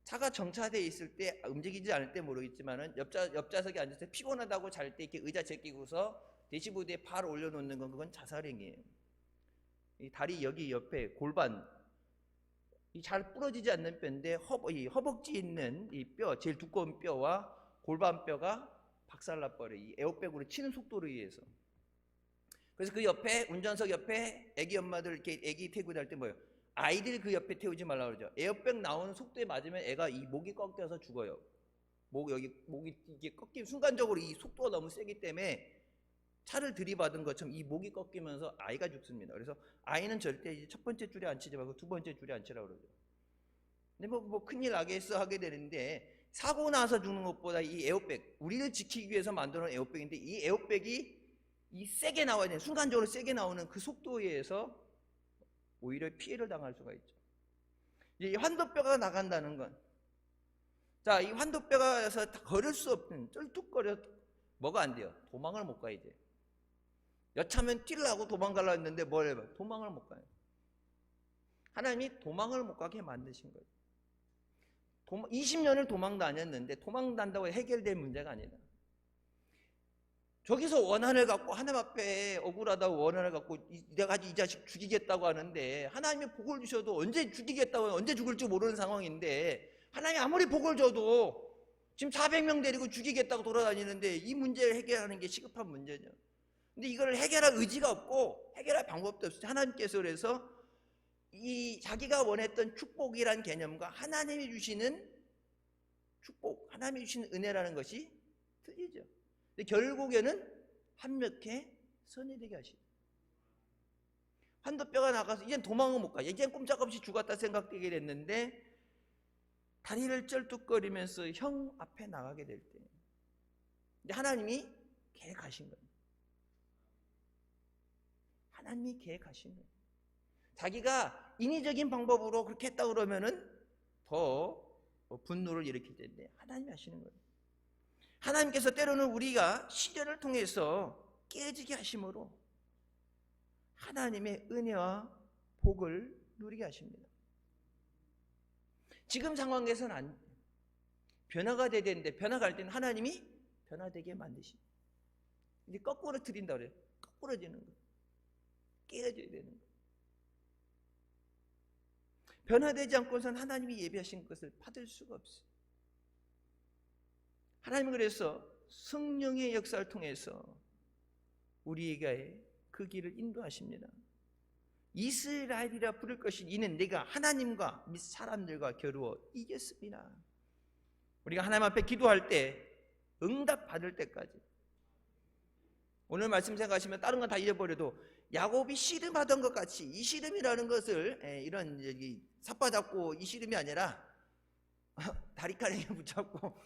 차가 정차되어 있을 때, 움직이지 않을 때 모르겠지만은 옆좌석에 앉아서 피곤하다고 잘 때 이렇게 의자 제끼고서 대시보드에 팔 올려놓는 건, 그건 자살행위예요. 이 다리 여기 옆에 골반, 이 잘 부러지지 않는 뼈인데 이 허벅지 있는 이 뼈, 제일 두꺼운 뼈와 골반 뼈가 박살나 버려. 이 에어백으로 치는 속도로 의해서. 그래서 그 옆에, 운전석 옆에 애기 엄마들 이렇게 애기 태우고 다닐 때 뭐예요? 아이들 그 옆에 태우지 말라고 그러죠. 에어백 나오는 속도에 맞으면 애가 이 목이 꺾여서 죽어요. 목이 이게 꺾이면 순간적으로 이 속도가 너무 세기 때문에 차를 들이받은 것처럼 이 목이 꺾이면서 아이가 죽습니다. 그래서 아이는 절대 이제 첫 번째 줄에 앉히지 말고 두 번째 줄에 앉히라고 그러죠. 근데 뭐 큰일 나겠어 하게 되는데, 사고 나서 죽는 것보다 이 에어백, 우리를 지키기 위해서 만들어 놓은 에어백인데, 이 에어백이 이 세게 나와야 되는, 순간적으로 세게 나오는 그 속도에 의해서 오히려 피해를 당할 수가 있죠. 이제 이 환도뼈가 나간다는 건, 자, 이 환도뼈가서 걸을 수 없는, 쩔뚝거려, 뭐가 안 돼요? 도망을 못 가야 돼. 여차면 뛰려고 도망가려 했는데 뭘 해봐? 도망을 못 가요. 하나님이 도망을 못 가게 만드신 거예요. 20년을 도망 다녔는데 도망 다닌다고 해결될 문제가 아니다. 저기서 원한을 갖고 하나님 앞에 억울하다고 원한을 갖고 내가 이 자식 죽이겠다고 하는데, 하나님이 복을 주셔도 언제 죽이겠다고, 언제 죽을지 모르는 상황인데, 하나님이 아무리 복을 줘도 지금 400명 데리고 죽이겠다고 돌아다니는데, 이 문제를 해결하는 게 시급한 문제죠. 근데 이걸 해결할 의지가 없고 해결할 방법도 없어요. 하나님께서 그래서 이 자기가 원했던 축복이란 개념과 하나님이 주시는 축복, 하나님이 주시는 은혜라는 것이 틀리죠. 근데 결국에는 합력해 선이 되게 하시죠. 환도뼈가 나가서 이젠 도망을 못 가, 이젠 꼼짝없이 죽었다 생각되게 됐는데, 다리를 쩔뚝거리면서 형 앞에 나가게 될 때 하나님이 계획하신 거예요. 하나님이 계획하신 거예요. 자기가 인위적인 방법으로 그렇게 했다 그러면은 더 분노를 일으킬 텐데, 하나님이 하시는 거예요. 하나님께서 때로는 우리가 시련을 통해서 깨지게 하심으로 하나님의 은혜와 복을 누리게 하십니다. 지금 상황에서는 변화가 돼야 되는데, 변화가 될 때는 하나님이 변화되게 만드십니다. 이제 거꾸로 드린다 그래요. 거꾸로지는 거. 깨어져야 되는 거. 변화되지 않고서는 하나님이 예비하신 것을 받을 수가 없어요. 하나님은 그래서 성령의 역사를 통해서 우리에게 그 길을 인도하십니다. 이스라엘이라 부를 것이 이는 내가 하나님과 및 사람들과 겨루어 이겼습니다. 우리가 하나님 앞에 기도할 때 응답 받을 때까지, 오늘 말씀 생각하시면 다른 건 다 잃어버려도 야곱이 씨름하던 것 같이, 이 씨름이라는 것을 이런 삿바 잡고 이 씨름이 아니라 다리카락에 붙잡고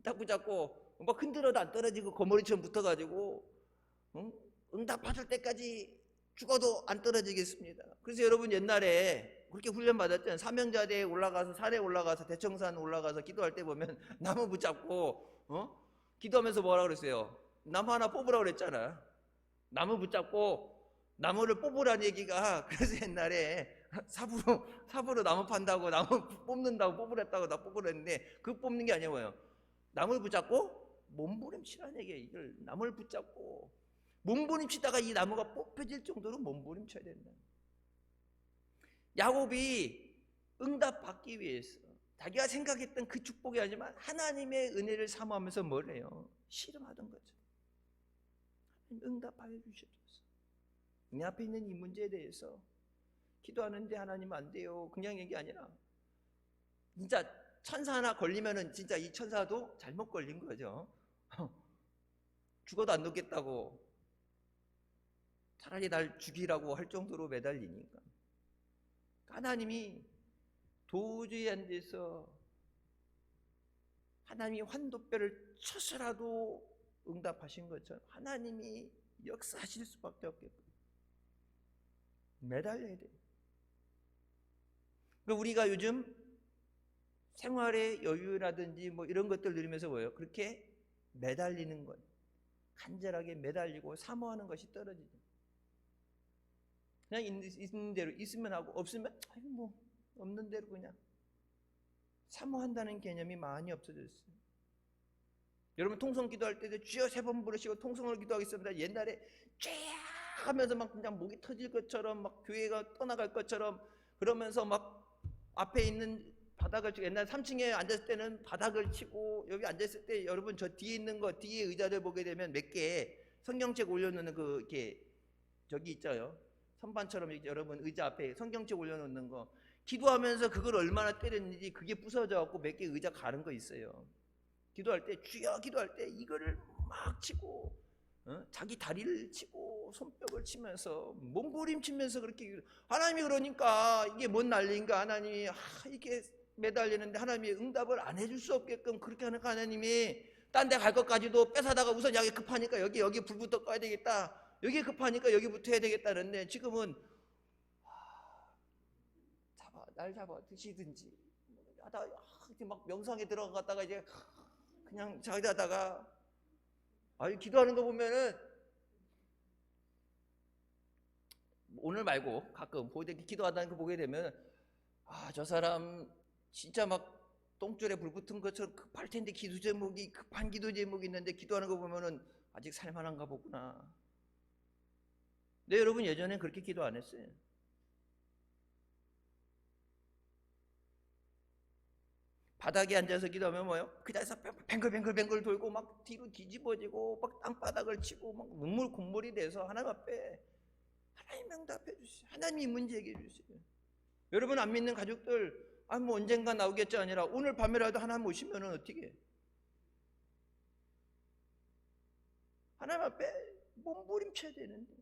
딱 붙잡고 막 흔들어도 안 떨어지고 거머리처럼 붙어가지고 응답 받을 때까지 죽어도 안 떨어지겠습니다. 그래서 여러분 옛날에 그렇게 훈련 받았잖아요. 사명자대에 올라가서, 산에 올라가서, 대청산 올라가서 기도할 때 보면 나무 붙잡고 기도하면서 뭐라 그랬어요? 나무 하나 뽑으라고 그랬잖아. 나무 붙잡고 나무를 뽑으라는 얘기가, 그래서 옛날에 삽으로 나무 판다고, 나무 뽑는다고 뽑으랬다고 나 뽑으랬는데, 그 뽑는 게 아니에요. 뭐예요? 나무를 붙잡고 몸부림치라는 얘기예요. 이걸 나무를 붙잡고 몸부림치다가 이 나무가 뽑혀질 정도로 몸부림쳐야 된다. 야곱이 응답받기 위해서 자기가 생각했던 그 축복이 아니지만 하나님의 은혜를 사모하면서 뭘 해요? 씨름하던 거죠. 응답하여 주셔서 내 앞에 있는 이 문제에 대해서 기도하는데 하나님 안 돼요. 그냥 얘기 아니라 진짜 천사 하나 걸리면은 진짜 이 천사도 잘못 걸린 거죠. 죽어도 안 놓겠다고, 차라리 날 죽이라고 할 정도로 매달리니까 하나님이 도저히 안 돼서 하나님이 환도뼈를 쳐서라도 응답하신 것처럼 하나님이 역사하실 수밖에 없겠고 매달려야 돼요. 그러니까 우리가 요즘 생활의 여유라든지 뭐 이런 것들 누리면서 뭐예요? 그렇게 매달리는 것, 간절하게 매달리고 사모하는 것이 떨어지죠. 그냥 있는 대로 있으면 하고 없으면 뭐 없는 대로 그냥 사모한다는 개념이 많이 없어졌어요. 여러분 통성 기도할 때도 주여 3번 부르시고 통성을 기도하겠습니다. 옛날에 쫙 하면서 막 그냥 목이 터질 것처럼 막 교회가 떠나갈 것처럼 그러면서 막 앞에 있는 바닥을 치고, 옛날 3층에 앉았을 때는 바닥을 치고, 여기 앉았을 때 여러분 저 뒤에 있는 거, 뒤에 의자를 보게 되면 몇 개 성경책 올려놓는 그 이렇게 저기 있죠. 선반처럼 이렇게 여러분 의자 앞에 성경책 올려놓는 거, 기도하면서 그걸 얼마나 때렸는지 그게 부서져 갖고 몇 개 의자 가는 거 있어요. 기도할 때 주여 기도할 때 이거를 막 치고 자기 다리를 치고 손뼉을 치면서 몸부림치면서 그렇게 하나님이 그러니까 이게 뭔 난리인가, 하나님이 이게 매달리는데 하나님이 응답을 안 해줄 수 없게끔 그렇게 하니까 하나님이 딴 데 갈 것까지도 뺏어다가 우선 여기 급하니까 여기 불부터 꺼야 되겠다, 여기 급하니까 여기부터 해야 되겠다는데 지금은 날 잡아 드시든지 하다 막 명상에 들어갔다가 이제 그냥 자기다가 기도하는 거 보면은 오늘 말고 가끔 기도하다는 거 보게 되면 저 사람 진짜 막 똥줄에 불 붙은 것처럼 급할 텐데 급한 기도 제목이 있는데 기도하는 거 보면은 아직 살만한가 보구나. 근데 여러분 예전엔 그렇게 기도 안 했어요. 바닥에 앉아서 기도하면 뭐예요? 그 자리에서 뱅글뱅글 돌고 막 뒤로 뒤집어지고 막 땅바닥을 치고 막 눈물 콧물이 돼서 하나님 앞에 하나님 응답해 주시오. 하나님이 문제 해결해 주시오. 여러분 안 믿는 가족들 뭐 언젠가 나오겠죠 아니라 오늘 밤에라도 하나님 오시면은 어떻게 해? 하나님 앞에 몸부림쳐야 되는데.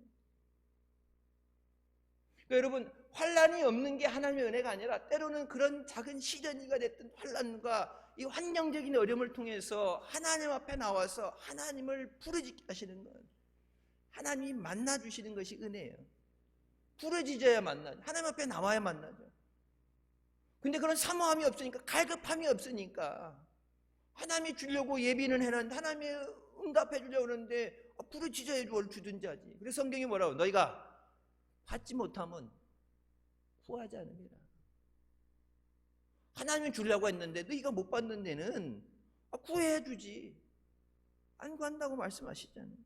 그러니까 여러분 환난이 없는 게 하나님의 은혜가 아니라 때로는 그런 작은 시련이가 됐던 환난과 이 환경적인 어려움을 통해서 하나님 앞에 나와서 하나님을 부르짖게 하시는 것, 하나님이 만나주시는 것이 은혜예요. 부르짖어야 만나죠. 하나님 앞에 나와야 만나죠. 근데 그런 사모함이 없으니까, 갈급함이 없으니까 하나님이 주려고 예비는 해놨는데 하나님이 응답해 주려고 그러는데 부르짖어야 뭘 주든지 하지. 그래서 성경이 뭐라고? 너희가 받지 못하면 구하지 않으리라. 하나님이 주려고 했는데 너희가 못 받는 데는 구해야 주지. 안 구한다고 말씀하시잖아요.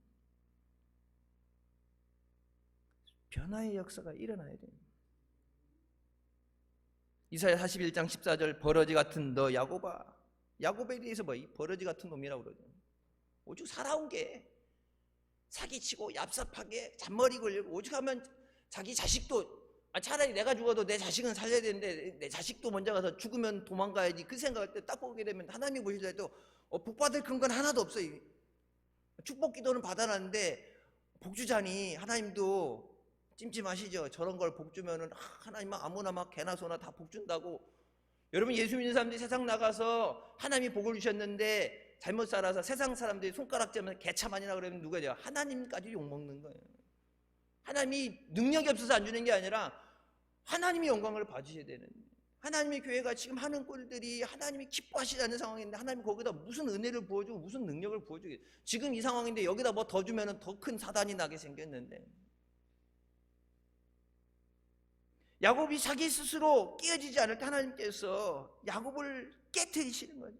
변화의 역사가 일어나야 됩니다. 이사야 41장 14절 버러지 같은 너 야곱아. 야곱에 대해서 이 버러지 같은 놈이라고 그러죠. 오죽 살아온 게 사기치고 얍삽하게 잔머리 걸리고 오죽하면 자기 자식도 차라리 내가 죽어도 내 자식은 살려야 되는데 내 자식도 먼저 가서 죽으면 도망가야지, 그 생각할 때 딱 보게 되면 하나님이 보실 때도 복받을 큰 건 하나도 없어요. 축복 기도는 받아놨는데 복주자니 하나님도 찜찜하시죠. 저런 걸 복주면은 하나님 아무나 막 개나 소나 다 복준다고. 여러분 예수 믿는 사람들이 세상 나가서 하나님이 복을 주셨는데 잘못 살아서 세상 사람들이 손가락질하면서 개차만이나 그러면 누가 돼요? 하나님까지 욕먹는 거예요. 하나님이 능력이 없어서 안 주는 게 아니라 하나님이 영광을 봐주셔야 되는, 하나님의 교회가 지금 하는 꼴들이 하나님이 기뻐하시지 않는 상황인데 하나님이 거기다 무슨 은혜를 부어주고 무슨 능력을 부어주겠어요? 지금 이 상황인데 여기다 뭐 더 주면 더 큰 사단이 나게 생겼는데, 야곱이 자기 스스로 깨어지지 않을 때 하나님께서 야곱을 깨트리시는 거예요.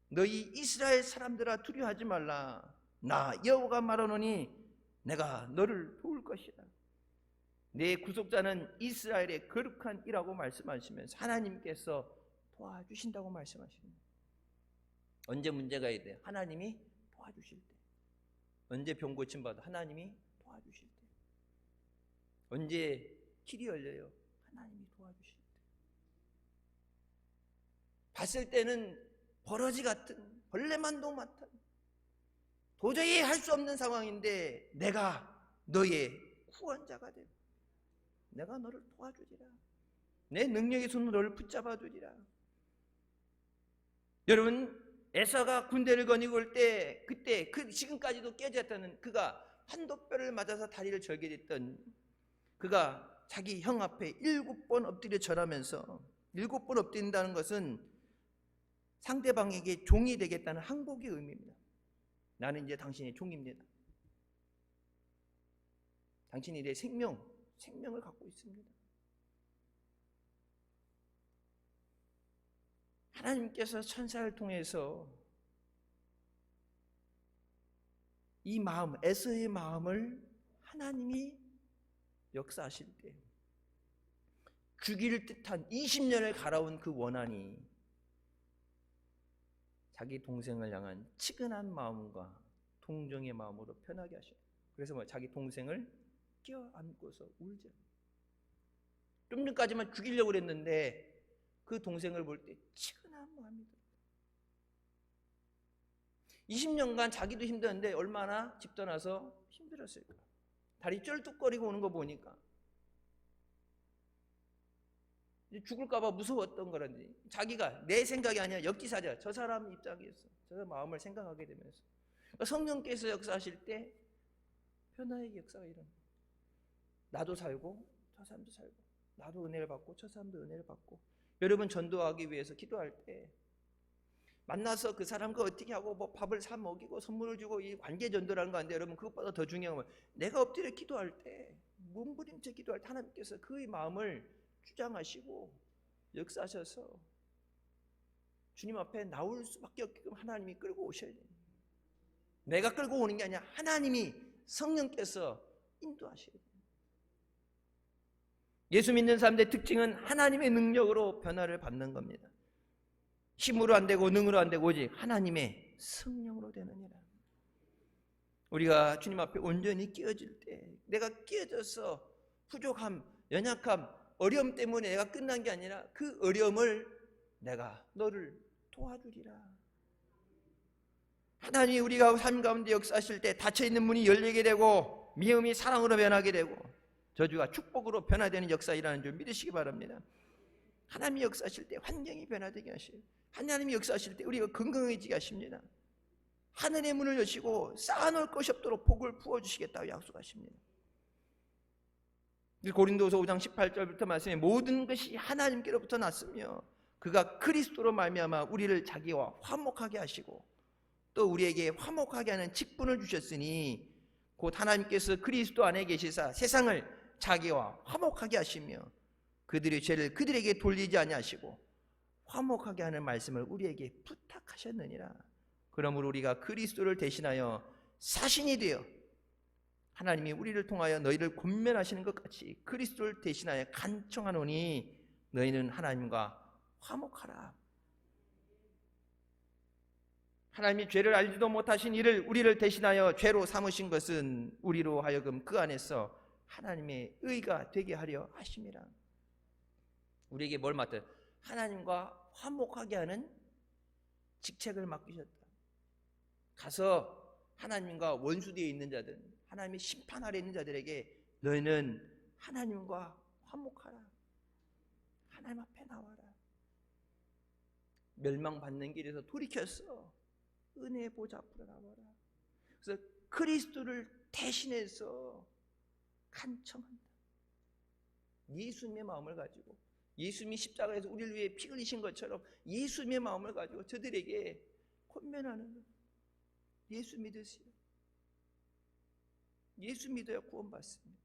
너희 이스라엘 사람들아 두려워하지 말라. 나 여호와가 말하노니 내가 너를 도울 것이다. 내 구속자는 이스라엘의 거룩한 이라고 말씀하시면서 하나님께서 도와주신다고 말씀하십니다. 언제 문제가 있대요? 하나님이 도와주실 때. 언제 병 고침받아? 하나님이 도와주실 때. 언제 길이 열려요? 하나님이 도와주실 때. 봤을 때는 버러지 같은, 벌레만도 맡은, 도저히 할 수 없는 상황인데 내가 너의 구원자가 되고 내가 너를 도와주리라. 내 능력의 손으로 너를 붙잡아 주리라. 여러분, 에사가 군대를 거니고 올 때, 그때 지금까지도 깨졌다는 그가 한도뼈를 맞아서 다리를 절게 됐던 그가 자기 형 앞에 7번 엎드려 절하면서, 7번 엎드린다는 것은 상대방에게 종이 되겠다는 항복의 의미입니다. 나는 이제 당신의 종입니다. 당신이 내 생명을 갖고 있습니다. 하나님께서 천사를 통해서 이 마음, 에서의 마음을 하나님이 역사하실 때 죽이를 뜻한 20년을 갈아온 그 원한이 자기 동생을 향한 치근한 마음과 동정의 마음으로 변하게 하셔요. 그래서 자기 동생을 껴안고서 울죠. 좀 전까지만 죽이려고 그랬는데 그 동생을 볼 때 치근한 마음이 들어요. 20년간 자기도 힘들었는데 얼마나 집 떠나서 힘들었을까. 다리 쩔뚝거리고 오는 거 보니까 죽을까 봐 무서웠던 거라든지, 자기가 내 생각이 아니라 역지사지야. 저 사람 입장에서 저 마음을 생각하게 되면서 성령께서 역사하실 때 변화의 역사가 일어납니다. 나도 살고 저 사람도 살고, 나도 은혜를 받고 저 사람도 은혜를 받고. 여러분, 전도하기 위해서 기도할 때 만나서 그 사람과 어떻게 하고 뭐 밥을 사 먹이고 선물을 주고 이 관계 전도라는 거 아닌데, 여러분 그것보다 더 중요한 건 내가 엎드려 기도할 때, 몸부림쳐 기도할 때 하나님께서 그의 마음을 주장하시고 역사하셔서 주님 앞에 나올 수밖에 없게끔 하나님이 끌고 오셔야 돼요. 내가 끌고 오는 게 아니라 하나님이, 성령께서 인도하셔야 돼요. 예수 믿는 사람들의 특징은 하나님의 능력으로 변화를 받는 겁니다. 힘으로 안 되고 능으로 안 되고 오직 하나님의 성령으로 되느니라. 우리가 주님 앞에 온전히 끼어질 때, 내가 끼어져서 부족함, 연약함, 어려움 때문에 내가 끝난 게 아니라 그 어려움을 내가 너를 도와주리라. 하나님이 우리가 삶 가운데 역사하실 때 닫혀있는 문이 열리게 되고 미움이 사랑으로 변하게 되고 저주가 축복으로 변화되는 역사이라는 줄 믿으시기 바랍니다. 하나님이 역사하실 때 환경이 변화되게 하시고, 하나님이 역사하실 때 우리가 건강해지게 하십니다. 하늘의 문을 여시고 쌓아놓을 것이 없도록 복을 부어주시겠다고 약속하십니다. 고린도서 5장 18절부터 말씀에 모든 것이 하나님께로부터 났으며 그가 그리스도로 말미암아 우리를 자기와 화목하게 하시고 또 우리에게 화목하게 하는 직분을 주셨으니 곧 하나님께서 그리스도 안에 계시사 세상을 자기와 화목하게 하시며 그들의 죄를 그들에게 돌리지 아니하시고 화목하게 하는 말씀을 우리에게 부탁하셨느니라. 그러므로 우리가 그리스도를 대신하여 사신이 되어 하나님이 우리를 통하여 너희를 권면하시는 것 같이 그리스도를 대신하여 간청하노니 너희는 하나님과 화목하라. 하나님이 죄를 알지도 못하신 이를 우리를 대신하여 죄로 삼으신 것은 우리로 하여금 그 안에서 하나님의 의가 되게 하려 하심이라. 우리에게 뭘 맡아요? 하나님과 화목하게 하는 직책을 맡기셨다. 가서 하나님과 원수되어 있는 자들, 하나님의 심판 아래 있는 자들에게 너희는 하나님과 화목하라. 하나님 앞에 나와라. 멸망받는 길에서 돌이켰어. 은혜의 보좌 앞으로 나와라. 그래서 그리스도를 대신해서 간청한다. 예수님의 마음을 가지고 예수님이 십자가에서 우리를 위해 피 흘리신 것처럼 예수님의 마음을 가지고 저들에게 권면하는 거예요. 예수 믿으세요. 예수 믿어야 구원받습니다.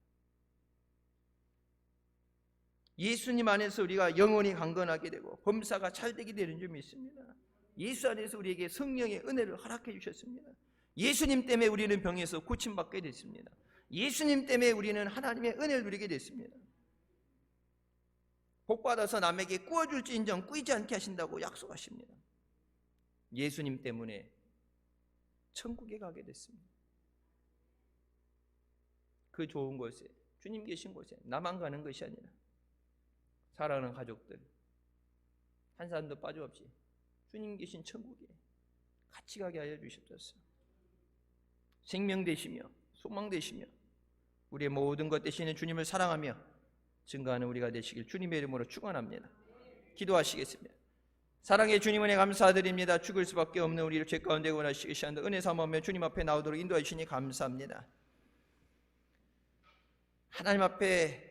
예수님 안에서 우리가 영혼이 강건하게 되고 범사가 잘 되게 되는 줄 믿습니다. 예수 안에서 우리에게 성령의 은혜를 허락해 주셨습니다. 예수님 때문에 우리는 병에서 고침받게 됐습니다. 예수님 때문에 우리는 하나님의 은혜를 누리게 됐습니다. 복받아서 남에게 꾸어줄지인정 꾸이지 않게 하신다고 약속하십니다. 예수님 때문에 천국에 가게 됐습니다. 그 좋은 곳에, 주님 계신 곳에 나만 가는 것이 아니라 사랑하는 가족들 한 사람도 빠짐없이 주님 계신 천국에 같이 가게 하여 주시옵소서. 생명 되시며 소망 되시며 우리의 모든 것 되시는 주님을 사랑하며 증거하는 우리가 되시길 주님의 이름으로 축원합니다. 기도하시겠습니다. 사랑의 주님 은혜 감사드립니다. 죽을 수밖에 없는 우리를 죄 가운데 원하시기 시한다 은혜 삼으며 주님 앞에 나오도록 인도해 주시니 감사합니다. 하나님 앞에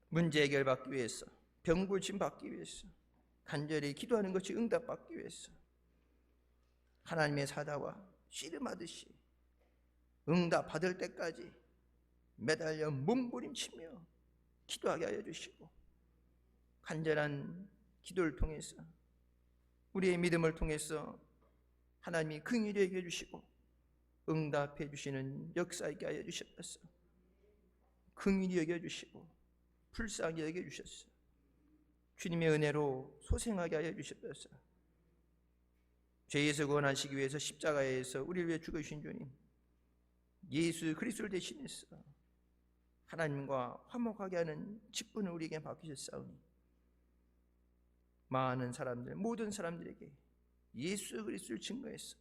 문제 해결받기 위해서, 병 고침 받기 위해서 간절히 기도하는 것이 응답받기 위해서 하나님의 사자와 씨름하듯이 응답받을 때까지 매달려 몸부림치며 기도하게 하여 주시고, 간절한 기도를 통해서 우리의 믿음을 통해서 하나님이 긍휼히 여겨 주시고 응답해 주시는 역사있게 하여 주셨소. 긍휼히 여겨 주시고 불쌍히 여겨 주셨소. 주님의 은혜로 소생하게 하여 주셨소. 죄에서 구원하시기 위해서 십자가에서 우리를 위해 죽으신 주님 예수 그리스도를 대신해서 하나님과 화목하게 하는 직분을 우리에게 맡기셨사오니 많은 사람들, 모든 사람들에게 예수 그리스도를 증거해서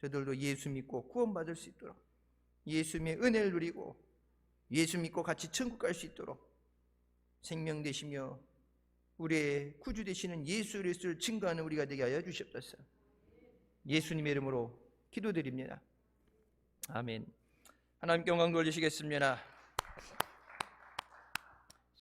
저들도 예수 믿고 구원받을 수 있도록, 예수님의 은혜를 누리고 예수 믿고 같이 천국 갈 수 있도록 생명 되시며 우리의 구주 되시는 예수 그리스도를 증거하는 우리가 되게 하여 주시옵소서. 예수님의 이름으로 기도드립니다. 아멘. 하나님께 영광 돌리시겠습니다.